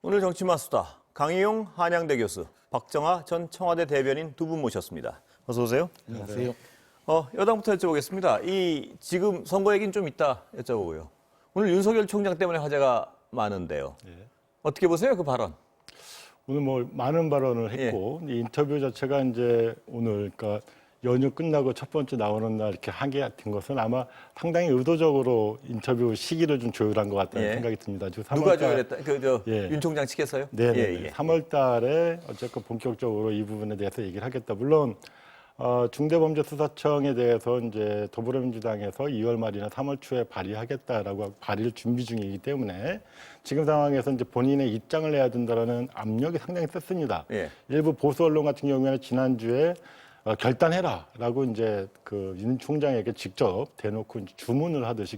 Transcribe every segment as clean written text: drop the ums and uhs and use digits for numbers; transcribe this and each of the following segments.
오늘 정치마수다 강희용 한양대 교수, 박정아 전 청와대 대변인 두 분 모셨습니다. 어서 오세요. 안녕하세요. 여당부터 여쭤보겠습니다. 이 지금 선거 얘기는 좀 이따 여쭤보고요. 오늘 윤석열 총장 때문에 화제가 많은데요. 어떻게 보세요, 그 발언? 오늘 뭐 많은 발언을 했고 이 인터뷰 자체가 이제 오늘 그러니까 연휴 끝나고 첫 번째 나오는 날 이렇게 하게 된 것은 아마 상당히 의도적으로 인터뷰 시기를 좀 조율한 것 같다는 생각이 듭니다. 지금 누가 3월 조율했다? 윤 총장 측에서요? 네. 3월 달에 어쨌건 본격적으로 이 부분에 대해서 얘기를 하겠다. 물론 중대범죄수사청에 대해서 이제 더불어민주당에서 2월 말이나 3월 초에 발의하겠다라고 발의를 준비 중이기 때문에 지금 상황에서 이제 본인의 입장을 내야 된다라는 압력이 상당히 셌습니다. 일부 보수 언론 같은 경우에는 지난주에 결단해라라고 이제 그 윤 총장에게 직접 대놓고 이제 주문을 하듯이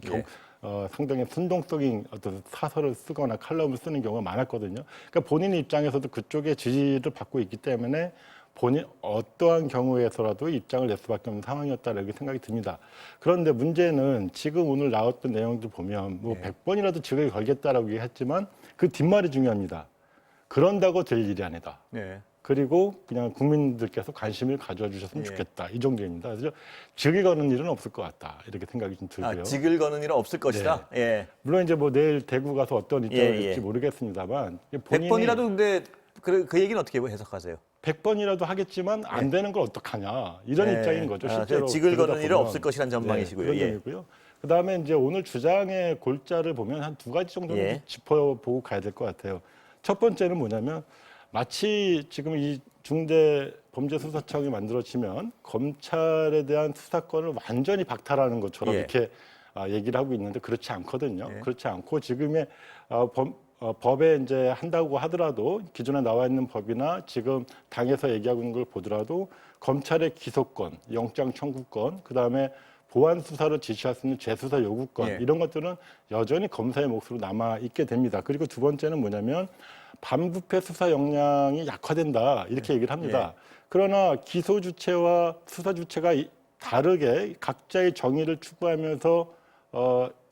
상당히 순동적인 어떤 사설을 쓰거나 칼럼을 쓰는 경우가 많았거든요. 그러니까 본인 입장에서도 그쪽에 지지를 받고 있기 때문에 본인 어떠한 경우에서라도 입장을 낼 수밖에 없는 상황이었다라고 생각이 듭니다. 그런데 문제는 지금 오늘 나왔던 내용들 보면 뭐 100번이라도 직을 걸겠다라고 얘기했지만 그 뒷말이 중요합니다. 그런다고 될 일이 아니다. 그리고 그냥 국민들께서 관심을 가져주셨으면 좋겠다. 이 정도입니다. 그래서 직을 거는 일은 없을 것 같다. 이렇게 생각이 좀 들고요. 직을 거는 일은 없을 것이다. 물론 이제 뭐 내일 대구 가서 어떤 입장을 낼지 모르겠습니다만 100번이라도 근데 그 얘기는 어떻게 해석하세요? 100번이라도 하겠지만 안 되는 걸 어떡하냐. 이런 입장인 거죠. 실제로 직을 거는 일은 없을 것이라는 전망이시고요. 그런 점이고요. 그다음에 이제 오늘 주장의 골자를 보면 한 두 가지 정도는 짚어보고 가야 될 것 같아요. 첫 번째는 뭐냐면 마치 지금 이 중대범죄수사청이 만들어지면 검찰에 대한 수사권을 완전히 박탈하는 것처럼 이렇게 얘기를 하고 있는데 그렇지 않거든요. 그렇지 않고 지금의 법에 이제 한다고 하더라도 기존에 나와 있는 법이나 지금 당에서 얘기하고 있는 걸 보더라도 검찰의 기소권, 영장 청구권, 그다음에 보안 수사를 지시할 수 있는 재수사 요구권 이런 것들은 여전히 검사의 몫으로 남아 있게 됩니다. 그리고 두 번째는 뭐냐면 반부패 수사 역량이 약화된다 이렇게 얘기를 합니다. 그러나 기소 주체와 수사 주체가 다르게 각자의 정의를 추구하면서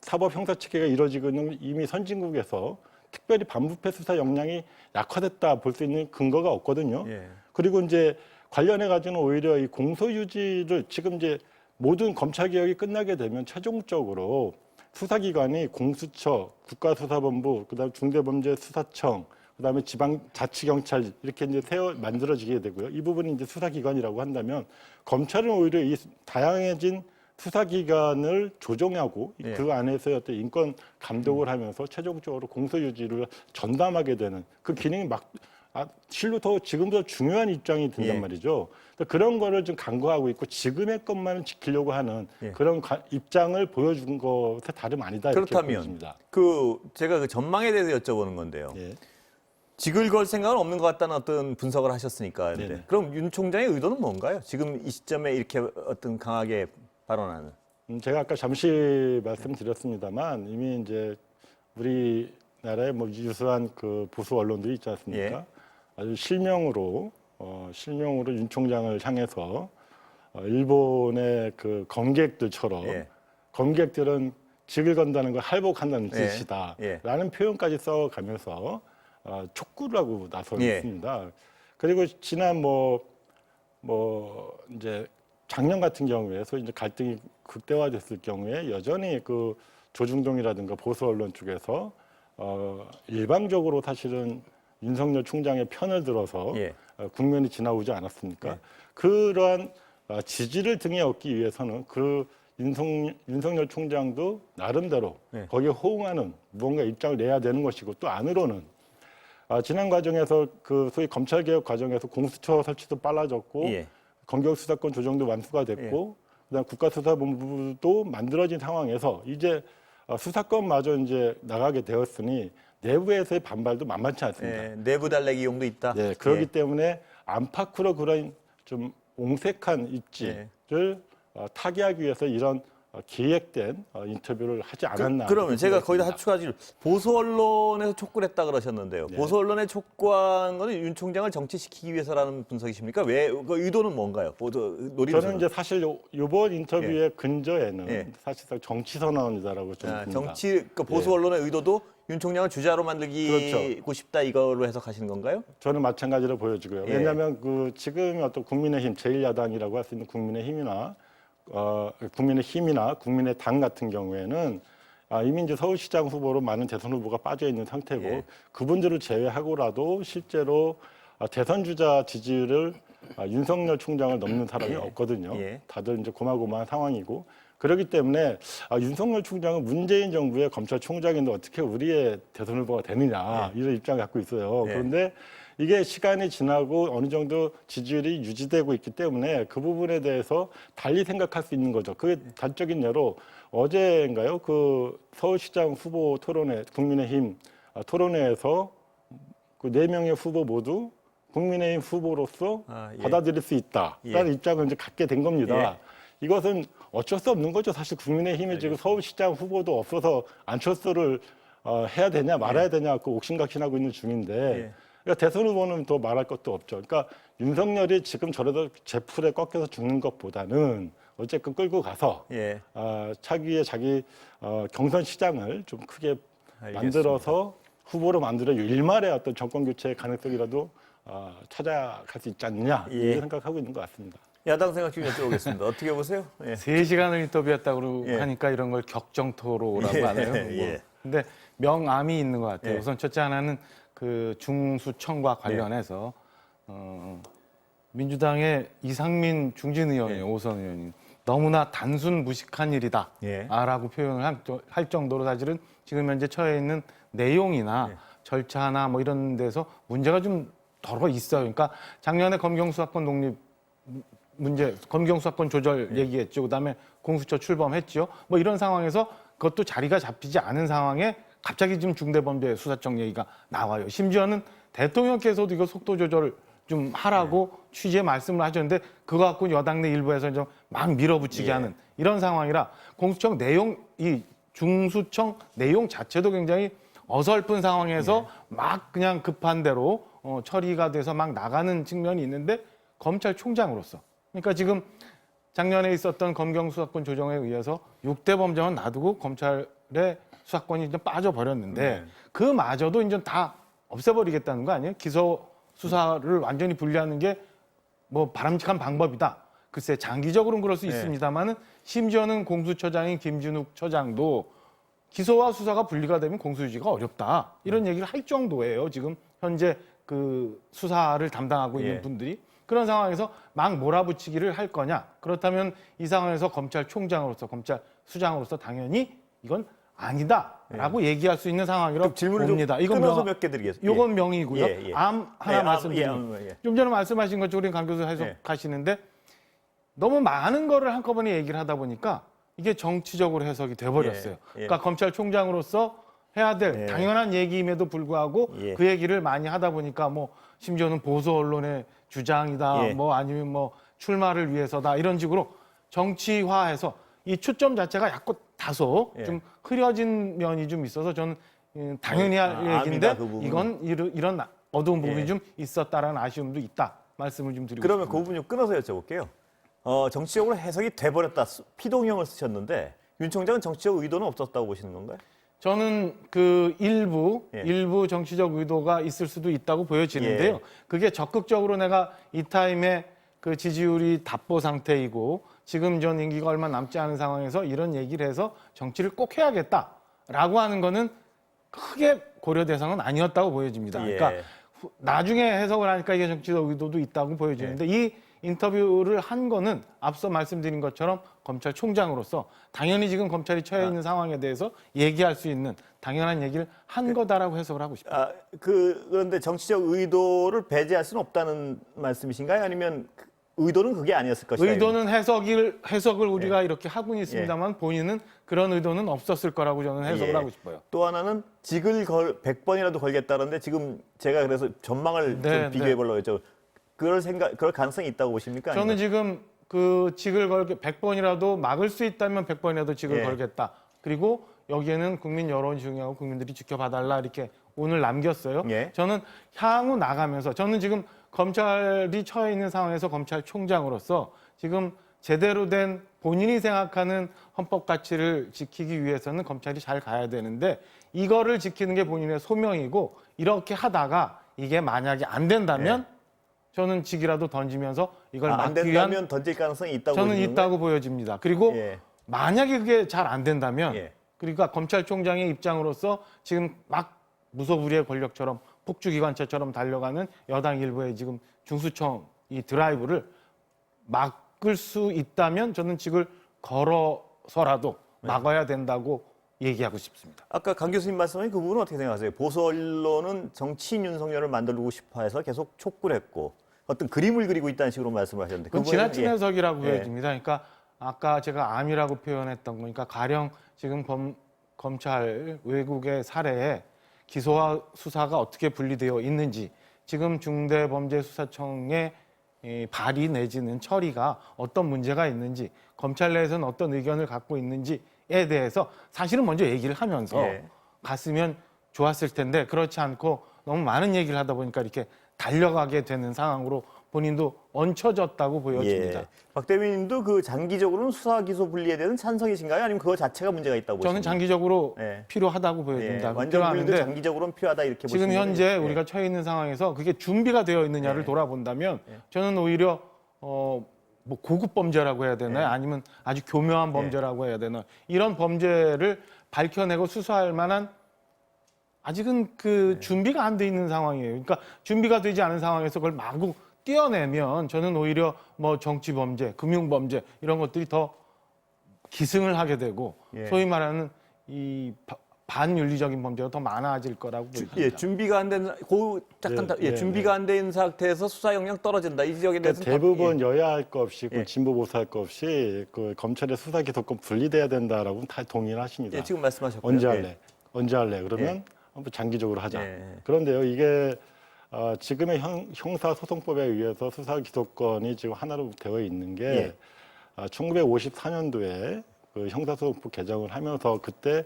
사법 형사 체계가 이루어지고 있는 이미 선진국에서 특별히 반부패 수사 역량이 약화됐다 볼 수 있는 근거가 없거든요. 그리고 이제 관련해 가지고는 오히려 이 공소 유지를 지금 이제 모든 검찰 개혁이 끝나게 되면 최종적으로 수사기관이 공수처, 국가수사본부, 그다음 중대범죄수사청, 그다음에 지방자치경찰 이렇게 이제 만들어지게 되고요. 이 부분이 이제 수사기관이라고 한다면 검찰은 오히려 이 다양해진 수사기관을 조정하고 그 안에서 어떤 인권 감독을 하면서 최종적으로 공소유지를 전담하게 되는 그 기능이 실로 더 지금보다 중요한 입장이 된단 말이죠. 그런 거를 좀 간과하고 있고 지금의 것만을 지키려고 하는 그런 입장을 보여준 것에 다름 아니다. 그렇다면 제가 그 전망에 대해서 여쭤보는 건데요. 직을 걸 생각은 없는 것 같다는 어떤 분석을 하셨으니까. 그럼 윤 총장의 의도는 뭔가요? 지금 이 시점에 이렇게 어떤 강하게 발언하는. 제가 아까 잠시 말씀드렸습니다만 이미 이제 우리나라에 뭐 유수한 그 보수 언론들이 있지 않습니까? 아주 실명으로 윤 총장을 향해서 일본의 그 검객들처럼 검객들은 직을 건다는 걸 할복한다는 뜻이다라는 표현까지 써가면서 촉구를 하고 나섰습니다. 그리고 지난 이제 작년 같은 경우에서 이제 갈등이 극대화됐을 경우에 여전히 그 조중동이라든가 보수 언론 쪽에서 일방적으로 사실은 윤석열 총장의 편을 들어서 국면이 지나오지 않았습니까? 그러한 지지를 등에 얻기 위해서는 그 윤석열 총장도 나름대로 거기에 호응하는 무언가 입장을 내야 되는 것이고 또 안으로는 지난 과정에서 그 소위 검찰개혁 과정에서 공수처 설치도 빨라졌고 검경 수사권 조정도 완수가 됐고 그다음 국가수사본부도 만들어진 상황에서 이제 수사권마저 이제 나가게 되었으니 내부에서의 반발도 만만치 않습니다. 내부 달래기 용도 있다. 그렇기 때문에 안팎으로 그런 좀 옹색한 입지를 타개하기 위해서 이런 기획된 인터뷰를 하지 않았나. 그러면 제가 거기다 추가하기를 보수 언론에서 촉구를 했다 그러셨는데요. 네. 보수 언론에 촉구한 거는 윤 총장을 정치시키기 위해서라는 분석이십니까? 왜 그 의도는 뭔가요? 노리는 저는 이제 사실 이번 인터뷰의 근저에는 예. 사실상 정치 선언이다라고 좀 봅니다. 정치 보수 언론의 의도도 윤 총장을 주자로 만들고 싶다 이걸로 해석하시는 건가요? 저는 마찬가지로 보여지고요. 예. 왜냐하면 그 지금 어떤 국민의힘 제1야당이라고 할 수 있는 국민의힘이나 국민의당 같은 경우에는 이미 이제 서울시장 후보로 많은 대선 후보가 빠져 있는 상태고 예. 그분들을 제외하고라도 실제로 대선 주자 지지율을 윤석열 총장을 넘는 사람이 없거든요. 예. 다들 이제 고마고마한 상황이고 그렇기 때문에 윤석열 총장은 문재인 정부의 검찰총장인데 어떻게 우리의 대선 후보가 되느냐 이런 입장을 갖고 있어요. 예. 그런데 이게 시간이 지나고 어느 정도 지지율이 유지되고 있기 때문에 그 부분에 대해서 달리 생각할 수 있는 거죠. 그게 단적인 예로 어제인가요? 그 서울시장 후보 토론회, 국민의힘 토론회에서 그 4명의 후보 모두 국민의힘 후보로서 예. 받아들일 수 있다라는 입장을 이제 갖게 된 겁니다. 이것은 어쩔 수 없는 거죠. 사실 국민의힘이 지금 서울시장 후보도 없어서 안철수를 해야 되냐 말아야 되냐 그 옥신각신하고 있는 중인데 그러니까 대선 후보는 더 말할 것도 없죠. 그러니까 윤석열이 지금 저래도 제풀에 꺾여서 죽는 것보다는 어쨌든 끌고 가서 차기의 자기 경선 시장을 좀 크게 만들어서 후보로 만들어 일말의 어떤 정권 교체의 가능성이라도 찾아갈 수 있지 않느냐 이렇게 생각하고 있는 것 같습니다. 야당 생각 좀 여쭤보겠습니다. 어떻게 보세요? 3시간을 인터뷰했다고 하니까 이런 걸 격정토로라고 하네요. 근데 명암이 있는 것 같아요. 우선 첫째 하나는 그 중수청과 관련해서 민주당의 이상민 중진 의원이요, 5선 의원이 너무나 단순 무식한 일이다라고 표현을 할 정도로 사실은 지금 현재 처해 있는 내용이나 절차나 뭐 이런 데서 문제가 좀 덜어 있어요. 그러니까 작년에 검경수사권 독립 문제, 검경수사권 조절 얘기했죠. 그다음에 공수처 출범했죠. 뭐 이런 상황에서 그것도 자리가 잡히지 않은 상황에 갑자기 지금 중대범죄수사청 얘기가 나와요. 심지어는 대통령께서도 이거 속도 조절 좀 하라고 취지의 말씀을 하셨는데 그거 갖고 여당 내 일부에서 좀 막 밀어붙이게 하는 이런 상황이라 공수처 내용, 이 중수청 내용 자체도 굉장히 어설픈 상황에서 막 그냥 급한 대로 처리가 돼서 막 나가는 측면이 있는데 검찰총장으로서 그러니까 지금 작년에 있었던 검경수사권 조정에 의해서 6대 범죄만 놔두고 검찰의 수사권이 이제 빠져버렸는데 그마저도 이제 다 없애버리겠다는 거 아니에요? 기소 수사를 완전히 분리하는 게 뭐 바람직한 방법이다. 글쎄 장기적으로는 그럴 수 있습니다만은 심지어는 공수처장인 김진욱 처장도 기소와 수사가 분리가 되면 공수유지가 어렵다. 이런 얘기를 할 정도예요. 지금 현재 그 수사를 담당하고 있는 분들이. 그런 상황에서 막 몰아붙이기를 할 거냐. 그렇다면 이 상황에서 검찰총장으로서 검찰수장으로서 당연히 이건 아니다라고 얘기할 수 있는 상황이라고 질문을 봅니다. 좀 끊어서 몇 개 드리겠습니다. 이건 명이고요. 암 하나 말씀드리면 좀 전에 말씀하신 것처럼 우리 강 교수 해석하시는데 너무 많은 거를 한꺼번에 얘기를 하다 보니까 이게 정치적으로 해석이 돼버렸어요. 그러니까 검찰총장으로서 해야 될 당연한 얘기임에도 불구하고 그 얘기를 많이 하다 보니까 뭐 심지어는 보수 언론의 주장이다, 뭐 아니면 뭐 출마를 위해서다 이런 식으로 정치화해서 이 초점 자체가 약간 다소 좀 흐려진 면이 좀 있어서 저는 당연히 할 얘기인데 그 이건 이런 어두운 부분이 좀 있었다라는 아쉬움도 있다 말씀을 좀 드리고 그러면 싶습니다. 그 부분 좀 끊어서 여쭤볼게요. 정치적으로 해석이 돼버렸다. 피동형을 쓰셨는데 윤 총장은 정치적 의도는 없었다고 보시는 건가요? 저는 그 일부 정치적 의도가 있을 수도 있다고 보여지는데요. 그게 적극적으로 내가 이 타임에 그 지지율이 답보 상태이고 지금 전 임기가 얼마 남지 않은 상황에서 이런 얘기를 해서 정치를 꼭 해야겠다라고 하는 거는 크게 고려 대상은 아니었다고 보여집니다. 그러니까 나중에 해석을 하니까 이게 정치적 의도도 있다고 보여지는데 이 인터뷰를 한 거는 앞서 말씀드린 것처럼 검찰총장으로서 당연히 지금 검찰이 처해 있는 상황에 대해서 얘기할 수 있는 당연한 얘기를 한 거다라고 해석을 하고 싶습니다. 그런데 정치적 의도를 배제할 수는 없다는 말씀이신가요? 아니면 의도는 그게 아니었을 것이다? 의도는 해석을 우리가 이렇게 하고 있습니다만 본인은 그런 의도는 없었을 거라고 저는 해석을 하고 싶어요. 또 하나는 직을 100번이라도 걸겠다는데 지금 제가 그래서 전망을 좀 비교해 보려고 했죠. 그럴 가능성이 있다고 보십니까? 저는 아니면? 지금 그 직을 걸게 100번이라도 막을 수 있다면 100번이라도 직을 예. 걸겠다. 그리고 여기에는 국민 여론이 중요하고 국민들이 지켜봐달라 이렇게 오늘 남겼어요. 예. 저는 향후 나가면서 저는 지금 검찰이 처해 있는 상황에서 검찰총장으로서 지금 제대로 된 본인이 생각하는 헌법 가치를 지키기 위해서는 검찰이 잘 가야 되는데 이거를 지키는 게 본인의 소명이고 이렇게 하다가 이게 만약에 안 된다면 저는 직이라도 던지면서 이걸 안 막기 위한 된다면 던질 가능성이 있다고 저는 보시는 있다고 보여집니다. 그리고 예. 만약에 그게 잘 안 된다면 예. 그러니까 검찰총장의 입장으로서 지금 막 무소불위의 권력처럼 폭주기관차처럼 달려가는 여당 일부의 지금 중수청 이 드라이브를 막을 수 있다면 저는 직을 걸어서라도 막아야 된다고 얘기하고 싶습니다. 아까 강 교수님 말씀하신 그 부분은 어떻게 생각하세요? 보수 언론은 정치인 윤석열을 만들고 싶어 해서 계속 촉구를 했고 어떤 그림을 그리고 있다는 식으로 말씀을 하셨는데 그건 그거는- 지나친 예. 해석이라고 예. 보여집니다. 그러니까 아까 제가 암이라고 표현했던 거니까 가령 지금 검찰 외국의 사례에 기소와 수사가 어떻게 분리되어 있는지 지금 중대범죄수사청의 이 발의 내지는 처리가 어떤 문제가 있는지 검찰 내에서는 어떤 의견을 갖고 있는지에 대해서 사실은 먼저 얘기를 하면서 예. 갔으면 좋았을 텐데 그렇지 않고 너무 많은 얘기를 하다 보니까 이렇게 달려가게 되는 상황으로 본인도 얹혀졌다고 보여집니다. 예. 박 대변인도 그 장기적으로는 수사 기소 분리에 대한 찬성이신가요? 아니면 그거 자체가 문제가 있다고 보시나요? 저는 장기적으로 예. 필요하다고 예. 보여집니다. 완전 분리도 필요하는데 장기적으로는 필요하다 이렇게 지금 보시는 현재 거예요? 우리가 처해 있는 상황에서 그게 준비가 되어 있느냐를 예. 돌아본다면 저는 오히려 뭐 고급 범죄라고 해야 되나요? 아니면 아주 교묘한 범죄라고 해야 되나? 이런 범죄를 밝혀내고 수사할 만한 아직은 그 준비가 안 돼 있는 상황이에요. 그러니까 준비가 되지 않은 상황에서 그걸 마구 띄어내면 저는 오히려 뭐 정치 범죄, 금융 범죄 이런 것들이 더 기승을 하게 되고 예. 소위 말하는 이 반윤리적인 범죄가 더 많아질 거라고 보입니다. 예, 준비가 안 된, 잠깐, 준비가 안 된 상태에서 수사 역량 떨어진다. 이 지역에 대해서 그러니까 대부분 여야 할 거 없이 예. 진보 보수 할 거 없이 그 검찰의 수사 기소권 분리돼야 된다라고 다 동의를 하십니다. 예, 지금 말씀하셨고요. 언제 예. 할래? 언제 할래? 그러면 예. 한번 장기적으로 하자. 예. 그런데요, 이게 지금의 형사소송법에 의해서 수사 기소권이 지금 하나로 되어 있는 게 예. 1954년도에 그 형사소송법 개정을 하면서 그때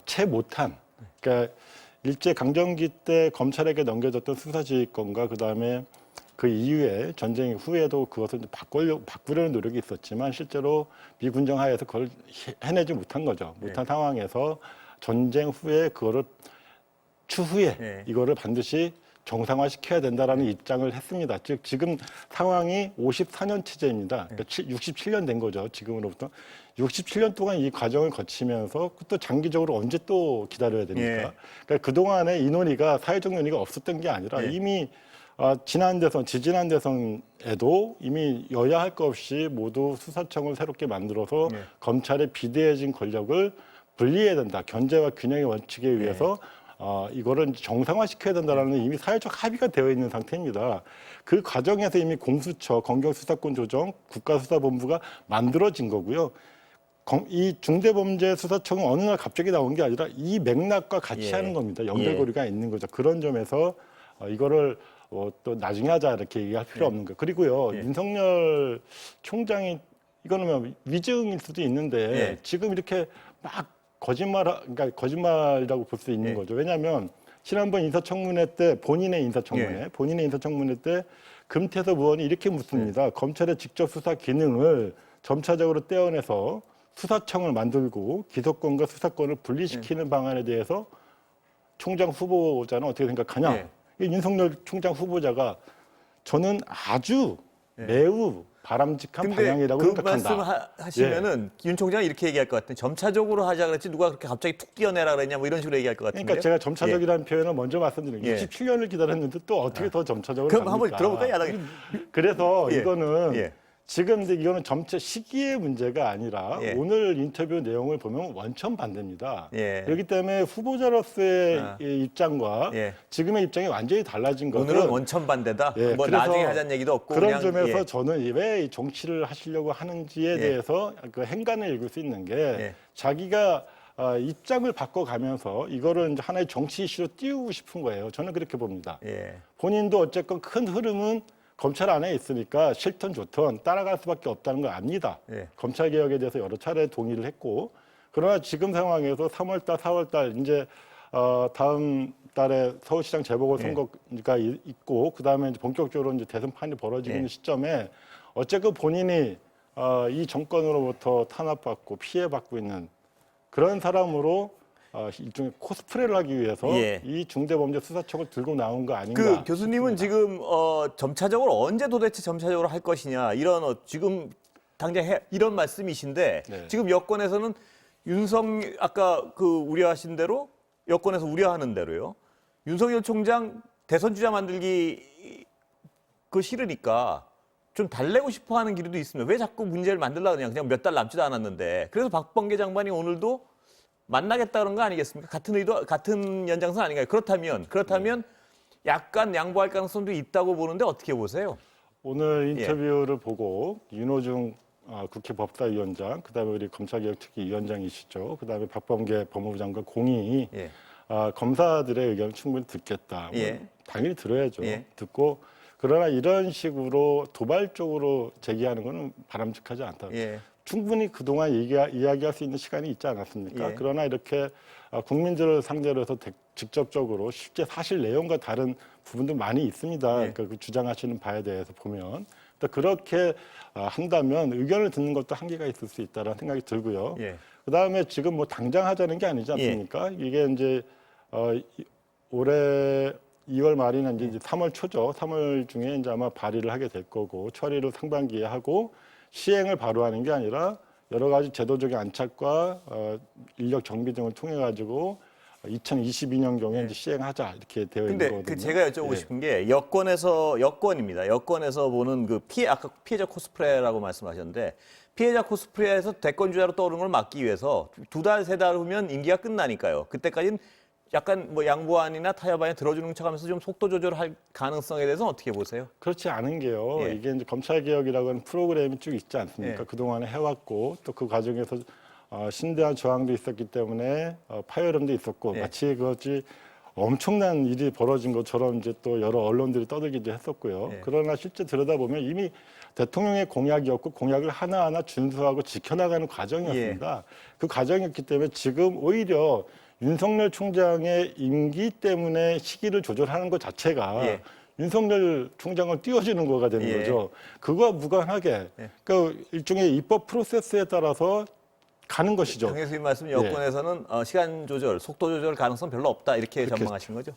채 못한, 그러니까 일제 강점기 때 검찰에게 넘겨졌던 수사지휘권과 그다음에 그 이후에 전쟁 후에도 그것을 바꾸려는 노력이 있었지만 실제로 미군정 하에서 그걸 해내지 못한 거죠. 못한 상황에서 전쟁 후에 그거를 추후에 이거를 반드시 정상화시켜야 된다라는 입장을 했습니다. 즉 지금 상황이 54년 체제입니다. 그러니까 67년 된 거죠. 지금으로부터 67년 동안 이 과정을 거치면서 또 장기적으로 언제 또 기다려야 됩니까? 그러니까 그 동안에 이 논의가 사회적 논의가 없었던 게 아니라 이미 지난 대선, 지지난 대선에도 이미 여야 할 것 없이 모두 수사청을 새롭게 만들어서 검찰의 비대해진 권력을 분리해야 된다. 견제와 균형의 원칙에 의해서 이거를 정상화시켜야 된다는 이미 사회적 합의가 되어 있는 상태입니다. 그 과정에서 이미 공수처, 검경수사권 조정, 국가수사본부가 만들어진 거고요. 이 중대범죄수사청은 어느 날 갑자기 나온 게 아니라 이 맥락과 같이 하는 겁니다. 연결고리가 있는 거죠. 그런 점에서 이거를 또 나중에 하자 이렇게 얘기할 필요 없는 거예요. 그리고요, 윤석열 총장이 이거는 뭐 위증일 수도 있는데 지금 이렇게 막 그러니까 거짓말이라고 볼 수 있는 거죠. 왜냐하면 지난번 인사청문회 때 본인의 인사청문회 때 금태섭 의원이 이렇게 묻습니다. 검찰의 직접 수사 기능을 점차적으로 떼어내서 수사청을 만들고 기소권과 수사권을 분리시키는 방안에 대해서 총장 후보자는 어떻게 생각하냐? 이 윤석열 총장 후보자가 저는 아주 매우 바람직한 방향이라고 그 생각한다. 말씀 하시면은 윤 총장이 이렇게 얘기할 것 같아요. 점차적으로 하자 그랬지 누가 그렇게 갑자기 툭 뛰어내라 그랬냐 뭐 이런 식으로 얘기할 것 같은데. 그러니까 제가 점차적이라는 표현을 먼저 말씀드린 게 67년을 기다렸는데 또 어떻게 더 점차적으로 그럼 갑니까? 한번 들어볼까요? 야당이. 그래서 이거는 지금 근데 이거는 점차 시기의 문제가 아니라 오늘 인터뷰 내용을 보면 원천 반대입니다. 그렇기 때문에 후보자로서의 이 입장과 지금의 입장이 완전히 달라진 거죠. 오늘은 원천 반대다. 뭐 나중에 하자는 얘기도 없고 그런 그냥, 점에서 저는 왜 이 정치를 하시려고 하는지에 대해서 그 행간을 읽을 수 있는 게 자기가 입장을 바꿔가면서 이거를 이제 하나의 정치 이슈로 띄우고 싶은 거예요. 저는 그렇게 봅니다. 본인도 어쨌건 큰 흐름은 검찰 안에 있으니까 싫든 좋든 따라갈 수밖에 없다는 걸 압니다. 예. 검찰 개혁에 대해서 여러 차례 동의를 했고 그러나 지금 상황에서 3월달, 4월달 이제 다음 달에 서울시장 재보궐선거가 있고 그 다음에 이제 본격적으로 이제 대선판이 벌어지고 있는 시점에 어쨌든 본인이 이 정권으로부터 탄압받고 피해받고 있는 그런 사람으로 일종의 코스프레를 하기 위해서 이 중대범죄수사청을 들고 나온 거 아닌가? 그 교수님은 싶습니다. 지금 점차적으로 언제 도대체 점차적으로 할 것이냐 이런 지금 당장 이런 말씀이신데 네. 지금 여권에서는 아까 그 우려하신 대로 여권에서 우려하는 대로요. 윤석열 총장 대선 주자 만들기 그 싫으니까 좀 달래고 싶어하는 기류도 있습니다. 왜 자꾸 문제를 만들려고 그냥 몇 달 남지도 않았는데 그래서 박범계 장관이 오늘도 만나겠다 그런 거 아니겠습니까? 같은 의도, 같은 연장선 아닌가요? 그렇다면 약간 양보할 가능성도 있다고 보는데 어떻게 보세요? 오늘 인터뷰를 보고 윤호중 국회 법사위원장, 그다음에 우리 검찰개혁특위위원장이시죠. 그다음에 박범계 법무부 장관 공이 검사들의 의견을 충분히 듣겠다. 당연히 들어야죠. 듣고 그러나 이런 식으로 도발적으로 제기하는 것은 바람직하지 않다. 충분히 그동안 이야기할 수 있는 시간이 있지 않았습니까? 그러나 이렇게 국민들을 상대로 해서 직접적으로 실제 사실 내용과 다른 부분도 많이 있습니다. 그러니까 그 주장하시는 바에 대해서 보면. 또 그렇게 한다면 의견을 듣는 것도 한계가 있을 수 있다는 생각이 들고요. 그다음에 지금 뭐 당장 하자는 게 아니지 않습니까? 이게 이제 올해 2월 말이나 이제 3월 초죠. 3월 중에 이제 아마 발의를 하게 될 거고 처리를 상반기에 하고 시행을 바로 하는 게 아니라 여러 가지 제도적인 안착과 인력 정비 등을 통해 가지고 2022년경에 이제 시행하자 이렇게 되어 있는 거거든요. 근데 제가 여쭤보고 싶은 게 여권입니다. 여권에서 보는 그 아까 피해자 코스프레라고 말씀하셨는데 피해자 코스프레에서 대권 주자로 떠오르는 걸 막기 위해서 2달, 3달 후면 임기가 끝나니까요. 그때까지는 약간 뭐 양보안이나 타협안에 들어주는 척하면서 좀 속도 조절할 가능성에 대해서는 어떻게 보세요? 그렇지 않은 게요. 이게 이제 검찰 개혁이라고 하는 프로그램이 쭉 있지 않습니까? 그동안에 해왔고 또 그 과정에서 신대한 저항도 있었기 때문에 파열음도 있었고 마치 그것이 엄청난 일이 벌어진 것처럼 이제 또 여러 언론들이 떠들기도 했었고요. 그러나 실제 들여다보면 이미 대통령의 공약이었고 공약을 하나하나 준수하고 지켜나가는 과정이었습니다. 그 과정이었기 때문에 지금 오히려 윤석열 총장의 임기 때문에 시기를 조절하는 것 자체가 윤석열 총장을 띄워주는 거가 되는 거죠. 그거와 무관하게 그러니까 일종의 입법 프로세스에 따라서 가는 것이죠. 강 교수님 말씀 여권에서는 시간 조절, 속도 조절 가능성 별로 없다 이렇게 전망하신 거죠?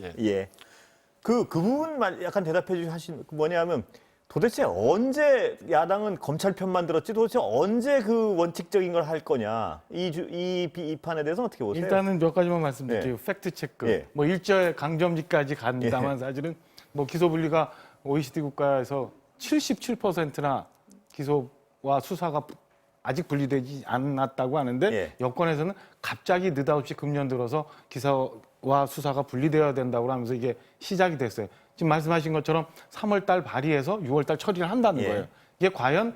그 부분 약간 대답해 주신 뭐냐면 도대체 언제 야당은 검찰 편만 들었지 도대체 언제 그 원칙적인 걸 할 거냐 이 비판에 대해서 어떻게 보세요? 일단은 몇 가지만 말씀드릴게요. 팩트 체크. 뭐 일절 강점기까지 간다만 사실은 뭐 기소 분리가 OECD 국가에서 77%나 기소와 수사가 아직 분리되지 않았다고 하는데 여권에서는 갑자기 느닷없이 금년 들어서 기소와 수사가 분리되어야 된다고 하면서 이게 시작이 됐어요. 지금 말씀하신 것처럼 3월 달 발의해서 6월 달 처리를 한다는 거예요. 이게 과연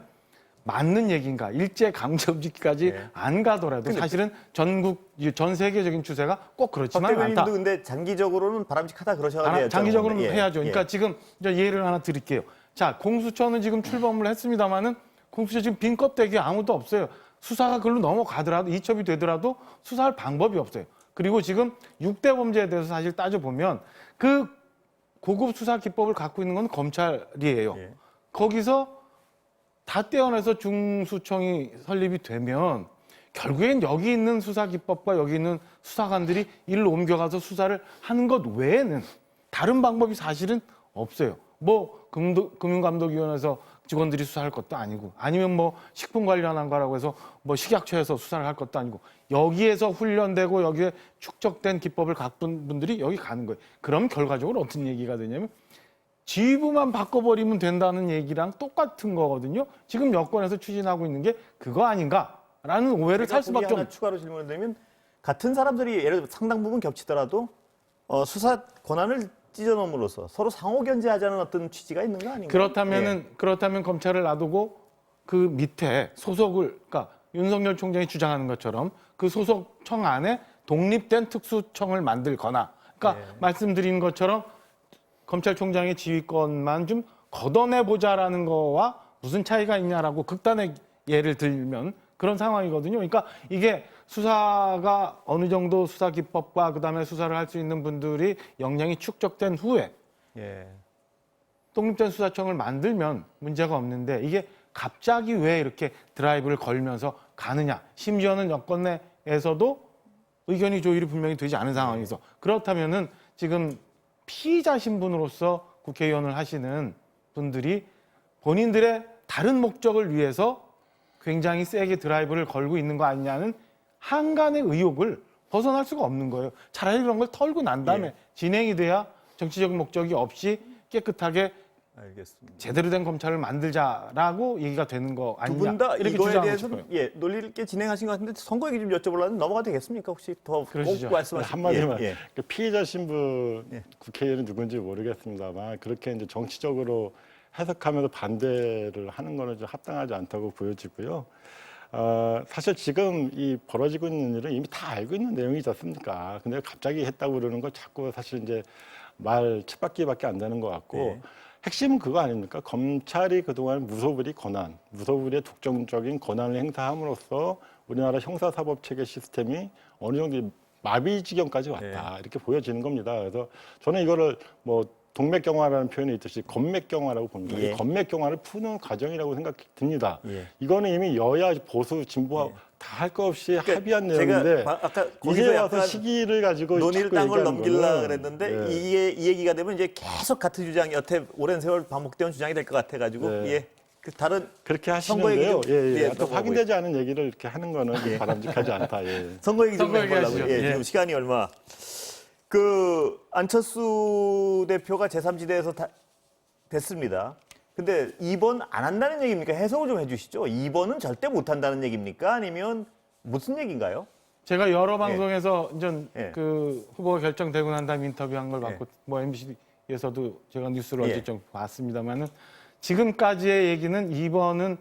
맞는 얘기인가? 일제 강점기까지 안 가더라도 사실은 전 세계적인 추세가 꼭 그렇지만 않다. 박 대변인도 근데 장기적으로는 바람직하다 그러셔야 장기적으로는 해야죠. 그러니까 지금 예를 하나 드릴게요. 자, 공수처는 지금 출범을 했습니다마는 공수처 지금 빈 껍데기 아무도 없어요. 수사가 그걸로 넘어가더라도 이첩이 되더라도 수사할 방법이 없어요. 그리고 지금 6대 범죄에 대해서 사실 따져보면 그 고급 수사 기법을 갖고 있는 건 검찰이에요. 거기서 다 떼어내서 중수청이 설립이 되면 결국엔 여기 있는 수사 기법과 여기 있는 수사관들이 이를 옮겨가서 수사를 하는 것 외에는 다른 방법이 사실은 없어요. 뭐 금융감독위원회에서 직원들이 수사할 것도 아니고 아니면 뭐 식품관련한거라고 해서 뭐 식약처에서 수사를 할 것도 아니고 여기에서 훈련되고 여기에 축적된 기법을 갖춘 분들이 여기 가는 거예요. 그럼 결과적으로 어떤 얘기가 되냐면 지휘부만 바꿔버리면 된다는 얘기랑 똑같은 거거든요. 지금 여권에서 추진하고 있는 게 그거 아닌가라는 오해를 살 수밖에 없는. 추가로 질문을 드리면 같은 사람들이 예를 들어 상당 부분 겹치더라도 수사 권한을 찢어놓음으로써 서로 상호 견제하자는 어떤 취지가 있는 거 아닌가요? 그렇다면 검찰을 놔두고 그 밑에 소속을 그러니까 윤석열 총장이 주장하는 것처럼 그 소속청 안에 독립된 특수청을 만들거나 그러니까 말씀드린 것처럼 검찰총장의 지휘권만 좀 걷어내보자라는 거와 무슨 차이가 있냐라고 극단의 예를 들면 그런 상황이거든요. 그러니까 이게 수사가 어느 정도 수사 기법과 그다음에 수사를 할 수 있는 분들이 역량이 축적된 후에 예. 독립된 수사청을 만들면 문제가 없는데 이게 갑자기 왜 이렇게 드라이브를 걸면서 가느냐. 심지어는 여권 내에서도 의견이 조율이 분명히 되지 않은 상황에서 그렇다면은 지금 피의자 신분으로서 국회의원을 하시는 분들이 본인들의 다른 목적을 위해서 굉장히 세게 드라이브를 걸고 있는 거 아니냐는 한간의 의혹을 벗어날 수가 없는 거예요. 차라리 그런 걸 털고 난 다음에 진행이 돼야 정치적인 목적이 없이 깨끗하게 알겠습니다. 제대로 된 검찰을 만들자라고 얘기가 되는 거 두 아니냐. 분 다 이렇게 이거에 주장하고 대해서는 싶어요. 논리 있게 진행하신 것 같은데 선거 얘기 좀 여쭤보려면 넘어가도 되겠습니까? 혹시 더 꼭 그러시죠. 말씀하시죠. 한마디만 예. 그 피의자 신분 국회의원이 누군지 모르겠습니다만 그렇게 이제 정치적으로 해석하면서 반대를 하는 거는 좀 합당하지 않다고 보여지고요. 사실 지금 이 벌어지고 있는 일은 이미 다 알고 있는 내용이지 않습니까? 근데 갑자기 했다고 그러는 건 자꾸 사실 이제 말 쳇바퀴밖에 안 되는 것 같고 네. 핵심은 그거 아닙니까? 검찰이 그동안 무소불위의 독점적인 권한을 행사함으로써 우리나라 형사사법체계 시스템이 어느 정도 마비 지경까지 왔다. 이렇게 보여지는 겁니다. 그래서 저는 이거를 뭐 동맥경화라는 표현이 있듯이 건맥경화라고 봅니다. 이 건맥경화를 푸는 과정이라고 생각이 듭니다. 이거는 이미 여야, 보수, 진보 다 할 거 없이 합의한 내용인데 제가 아까 이제 와서 시기를 가지고 논의를 자꾸 딴걸 얘기하는 넘기려고 거는, 그랬는데 예. 이 얘기가 되면 이제 계속 같은 주장이 여태 오랜 세월 반복되는 주장이 될 것 같아가지고 네. 그 다른 그렇게 선거 얘기 하시는데요. 좀, 예. 또 또 확인되지 않은 얘기를 이렇게 하는 거는 바람직하지 않다. 예. 선거 얘기 좀 선거 얘기 해보려고요. 하시죠. 예, 예. 지금 시간이 얼마. 그 안철수 대표가 제3지대에서 됐습니다. 근데 2번 안 한다는 얘기입니까? 해석을 좀 해주시죠. 2번은 절대 못 한다는 얘기입니까? 아니면 무슨 얘기인가요? 제가 여러 방송에서 이제 예. 그 후보가 결정되고 난 다음에 인터뷰한 걸 받고 뭐 MBC에서도 제가 뉴스를 어제 좀 봤습니다만은 지금까지의 얘기는 2번은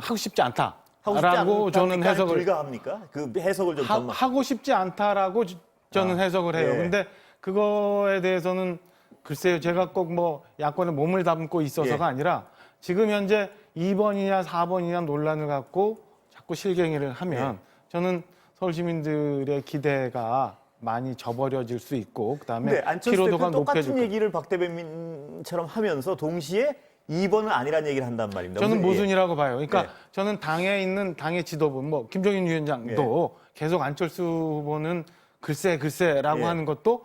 하고 싶지 하고 싶지 않다라고 저는 않다니까 해석을 불가합니까? 그 해석을 좀 전망. 하고 싶지 않다라고 저는 해석을 해요. 예. 근데 그거에 대해서는 글쎄요, 제가 꼭 뭐 야권에 몸을 담고 있어서가 아니라 지금 현재 2번이냐 4번이냐 논란을 갖고 자꾸 실갱이를 하면 저는 서울 시민들의 기대가 많이 저버려질 수 있고 그다음에 근데 안철수 피로도가 대표 똑같은 높아질 거예요. 얘기를 박 대변인처럼 하면서 동시에 2번은 아니라는 얘기를 한단 말입니다. 저는 무슨- 모순이라고 봐요. 그러니까 예. 저는 당에 있는 당의 지도부, 뭐 김종인 위원장도 계속 안철수 후보는 글쎄라고 예. 하는 것도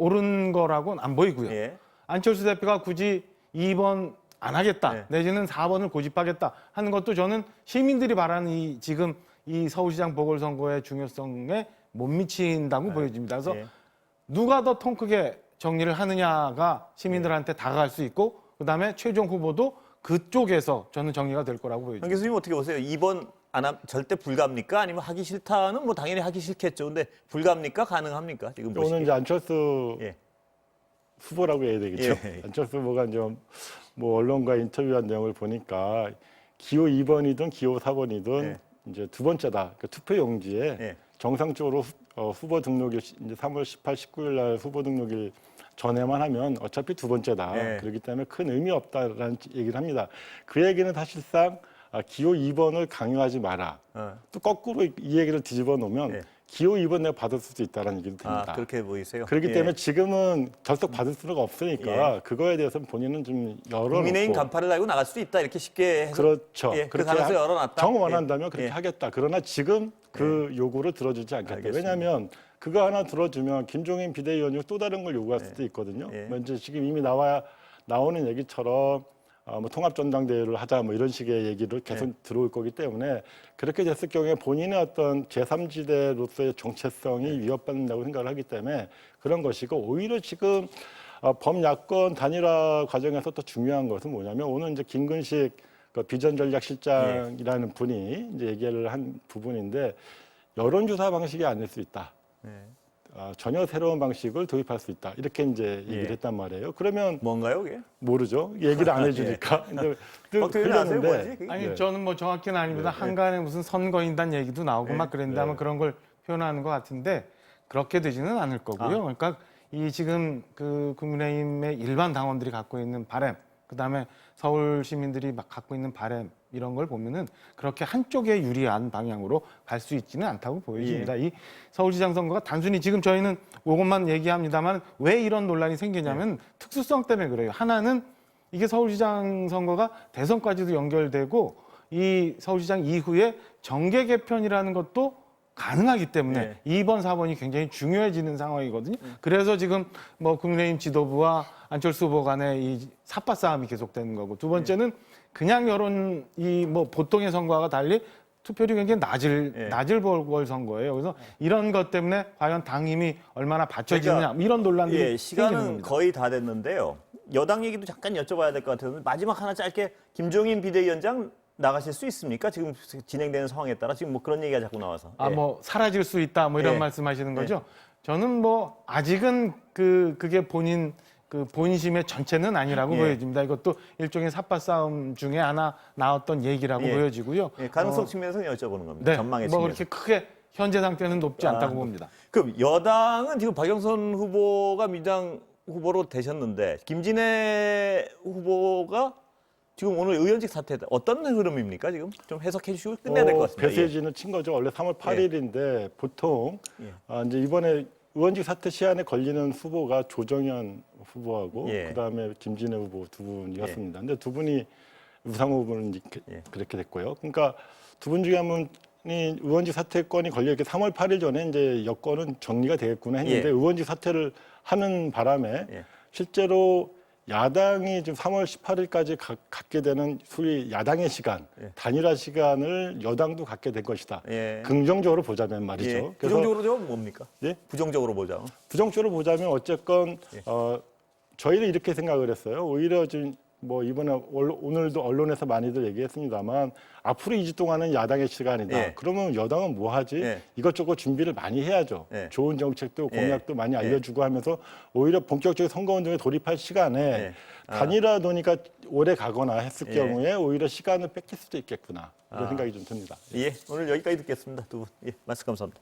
옳은 거라고는 안 보이고요. 예. 안철수 대표가 굳이 2번 안 하겠다, 예. 내지는 4번을 고집하겠다 하는 것도 저는 시민들이 바라는 지금 이 서울시장 보궐선거의 중요성에 못 미친다고 보여집니다. 그래서 예. 누가 더 통 크게 정리를 하느냐가 시민들한테 다가갈 수 있고 그다음에 최종 후보도 그쪽에서 저는 정리가 될 거라고 보여집니다. 한 교수님 어떻게 보세요? 2번 절대 불가합니까? 아니면 하기 싫다는 뭐 당연히 하기 싫겠죠. 근데 불가합니까? 가능합니까? 지금 오늘 보시기에. 이제 안철수 예. 후보라고 해야 되겠죠. 예. 안철수 후보가 이제 뭐 언론과 인터뷰한 내용을 보니까 기호 2번이든 기호 4번이든 이제 두 번째다. 그러니까 투표 용지에 정상적으로 후보 등록일 이제 3월 18, 19일 날 후보 등록일 전에만 하면 어차피 두 번째다. 그렇기 때문에 큰 의미 없다라는 얘기를 합니다. 그 얘기는 사실상 기호 2번을 강요하지 마라. 또 거꾸로 이 얘기를 뒤집어 놓으면 기호 2번 내가 받을 수도 있다는 얘기도 듭니다. 그렇게 보이세요? 그렇기 때문에 지금은 결석 받을 수가 없으니까 그거에 대해서는 본인은 좀 열어놓고 국민의힘 간판을 달고 나갈 수도 있다 이렇게 쉽게 해서 그렇죠. 그 그렇게 가능성을 열어놨다. 정 원한다면 그렇게 하겠다. 그러나 지금 그 요구를 들어주지 않겠다. 알겠습니다. 왜냐하면 그거 하나 들어주면 김종인 비대위원이 또 다른 걸 요구할 수도 있거든요. 뭐 이제 지금 이미 나오는 얘기처럼 뭐 통합전당대회를 하자 뭐 이런 식의 얘기를 계속 들어올 거기 때문에 그렇게 됐을 경우에 본인의 어떤 제3지대로서의 정체성이 위협받는다고 생각을 하기 때문에 그런 것이고 오히려 지금 범야권 단일화 과정에서 또 중요한 것은 뭐냐면 오늘 이제 김근식 그 비전전략실장이라는 분이 이제 얘기를 한 부분인데 여론조사 방식이 아닐 수 있다. 전혀 새로운 방식을 도입할 수 있다. 이렇게 이제 얘기를 했단 말이에요. 그러면 뭔가요, 그게? 모르죠. 얘기를 안 해주니까. 근데 박대변인 아세요, 그러는데 뭐지? 그게? 아니 저는 뭐 정확히는 아닙니다. 한간에 무슨 선거인단 얘기도 나오고 막 그랬는데 아마 그런 걸 표현하는 것 같은데 그렇게 되지는 않을 거고요. 그러니까 이 지금 그 국민의힘의 일반 당원들이 갖고 있는 바람 그다음에 서울 시민들이 막 갖고 있는 바람 이런 걸 보면은 그렇게 한쪽에 유리한 방향으로 갈 수 있지는 않다고 보여집니다. 이 서울시장 선거가 단순히 지금 저희는 이것만 얘기합니다만 왜 이런 논란이 생기냐면 특수성 때문에 그래요. 하나는 이게 서울시장 선거가 대선까지도 연결되고 이 서울시장 이후에 정계 개편이라는 것도 가능하기 때문에 2번, 4번이 굉장히 중요해지는 상황이거든요. 그래서 지금 뭐 국민의힘 지도부와 안철수 후보 간의 이 삿바 싸움이 계속되는 거고, 두 번째는 그냥 여론 이 뭐 보통의 선거와 달리 투표율이 굉장히 낮을 보궐선거예요. 그래서 이런 것 때문에 과연 당 힘이 얼마나 받쳐지느냐 이런 논란들이 생기는 시간은 겁니다. 거의 다 됐는데요. 여당 얘기도 잠깐 여쭤봐야 될 것 같아서 마지막 하나 짧게 김종인 비대위원장 나가실 수 있습니까? 지금 진행되는 상황에 따라 지금 뭐 그런 얘기가 자꾸 나와서. 뭐 사라질 수 있다 뭐 이런 말씀하시는 거죠. 저는 뭐 아직은 그게 본인 그 본심의 전체는 아니라고 보여집니다. 이것도 일종의 삿바 싸움 중에 하나 나왔던 얘기라고 보여지고요. 가능성 측면에서 여쭤보는 겁니다. 네, 전망의 뭐 측면에서. 그렇게 크게 현재 상태는 높지 않다고 봅니다. 그럼 여당은 지금 박영선 후보가 민주당 후보로 되셨는데 김진애 후보가 지금 오늘 의원직 사퇴 어떤 흐름입니까? 지금 좀 해석해 주시고 끝내야 될 것 같습니다. 배세진은 친 거죠. 원래 3월 8일인데 보통 이제 이번에 의원직 사퇴 시한에 걸리는 후보가 조정현 후보하고 그다음에 김진애 후보 두 분이었습니다. 근데 두 분이 우상호 후보는 그렇게 됐고요. 그러니까 두 분 중에 한 분이 의원직 사퇴권이 걸려 이렇게 3월 8일 전에 이제 여권은 정리가 되겠구나 했는데 의원직 사퇴를 하는 바람에 실제로 야당이 지금 3월 18일까지 갖게 되는 소위 야당의 시간, 단일화 시간을 여당도 갖게 된 것이다. 긍정적으로 보자면 말이죠. 부정적으로 좀 뭡니까? 부정적으로 보자. 부정적으로 보자면 어쨌건 저희는 이렇게 생각을 했어요. 오히려 지금 뭐 이번에 오늘도 언론에서 많이들 얘기했습니다만 앞으로 2주 동안은 야당의 시간이다. 그러면 여당은 뭐 하지? 이것저것 준비를 많이 해야죠. 좋은 정책도 공약도 많이 알려주고 하면서 오히려 본격적인 선거운동에 돌입할 시간에 단일화 논의가 오래 가거나 했을 경우에 오히려 시간을 뺏길 수도 있겠구나. 이런 생각이 좀 듭니다. 오늘 여기까지 듣겠습니다. 두 분. 말씀 감사합니다.